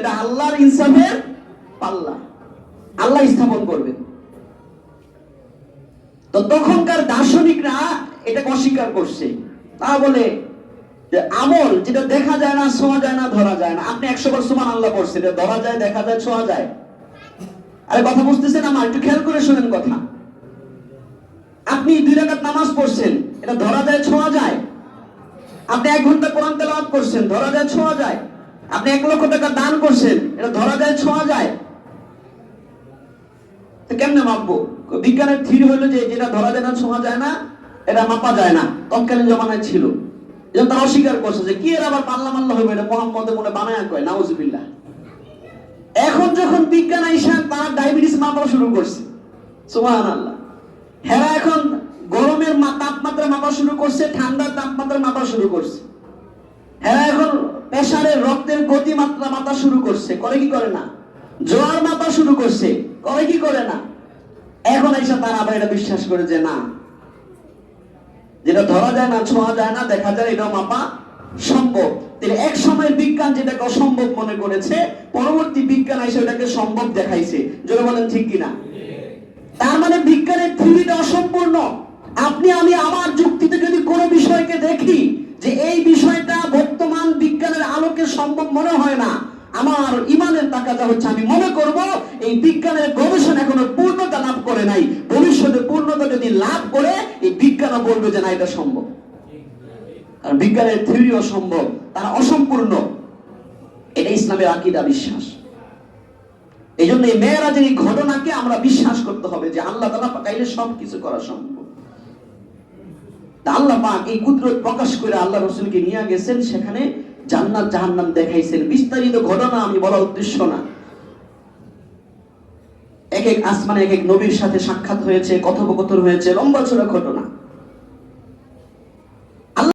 এটা আল্লাহর ইনসাফের পাল্লা, আল্লাহ স্থাপন করবেন। তো তখনকার দার্শনিকরা এটাকে অস্বীকার করছে। তারা বলে যে আমল যেটা দেখা যায় না, ছোঁয়া যায় না, ধরা যায় না। আপনি 100 বার সুবহানাল্লাহ পড়ছেন, এটা ধরা যায়, দেখা যায়, ছোঁয়া যায়? আরে কথা বুঝতেছেন আমার? একটু খেয়াল করে শুনেন কথা। আপনি 2 রাকাত নামাজ পড়ছেন, এটা ধরা যায়, ছোঁয়া যায়? আপনি 1 ঘন্টা কোরআন তেলাওয়াত করছেন, ধরা যায়, ছোঁয়া যায়? আপনি 1 লক্ষ টাকা দান করছেন, এটা ধরা যায়, ছোঁয়া যায়? তো কেমনে মাপবো? বিজ্ঞানের থিওরি হলো যে যেটা ধরা যায় না, ছোঁয়া যায় না, এটা মাপা যায় না। তৎকালীন জমানায় ছিল, যেন তারা অস্বীকার করছে যে কি এর আবার পাল্লা মাল্লা হবে, এটা মোহাম্মদে মনে বানায়া কয়, নাউজুবিল্লাহ। এখন যখন বিজ্ঞান আইসা তারা ডায়াবেটিস মাপা শুরু করছে, সুবহানাল্লাহ। হেরা এখন গরমের তাপমাত্রা মাপা শুরু করছে, ঠান্ডার তাপমাত্রা মাপা শুরু করছে। হেরা এখন প্রেসারের, রক্তের গতিমাত্রা মাপা শুরু করছে, করে কি করে না? জোয়ার মাপা শুরু করছে, করে কি করে না? এখন আইসা তারা আবার এটা বিশ্বাস করে যে না, যেটা ধরা যায় না, ছোঁয়া যায় না, দেখা যায়, এটাও মাপা সম্ভব। তাহলে এক সময়ের বিজ্ঞান যেটাকে অসম্ভব মনে করেছে, পরবর্তী বিজ্ঞান এসে ওটাকে সম্ভব দেখাইছে। জোরে বলেন ঠিক কিনা? তার মানে বিজ্ঞানের থিওরিটা অসম্পূর্ণ। আপনি আমি আমার যুক্তিতে যদি কোনো বিষয়কে দেখি যে এই বিষয়টা বর্তমান বিজ্ঞানের আলোকে সম্ভব মনে হয় না, আমার ইমানের তাকাদা হচ্ছে আমি মনে করব এই বিজ্ঞানের গবেষণা এখনো পূর্ণতা লাভ করে নাই। ভবিষ্যতে পূর্ণতা যদি লাভ করে এই বিজ্ঞানও বলবে যে না, এটা সম্ভব। কারণ বিজ্ঞানের থিওরি অসম্ভব, তারা অসম্পূর্ণ। এটা ইসলামের আকীদা, বিশ্বাস। এই জন্য এই মেরাজের এই ঘটনাকে আমরা বিশ্বাস করতে হবে যে আল্লাহ তাআলা চাইলে সবকিছু করা সম্ভব। আল্লাহ পাক এই কুদরত প্রকাশ করে আল্লাহ রাসূলকে নিয়ে গেছেন, সেখানে জান্নাত জাহান্নাম দেখাইছেন। বিস্তারিত ঘটনা আমি বলার উদ্দেশ্য না। এক এক আসমানে এক এক নবীর সাথে সাক্ষাৎ হয়েছে, কথোপকথন হয়েছে, লম্বা চড়া ঘটনা।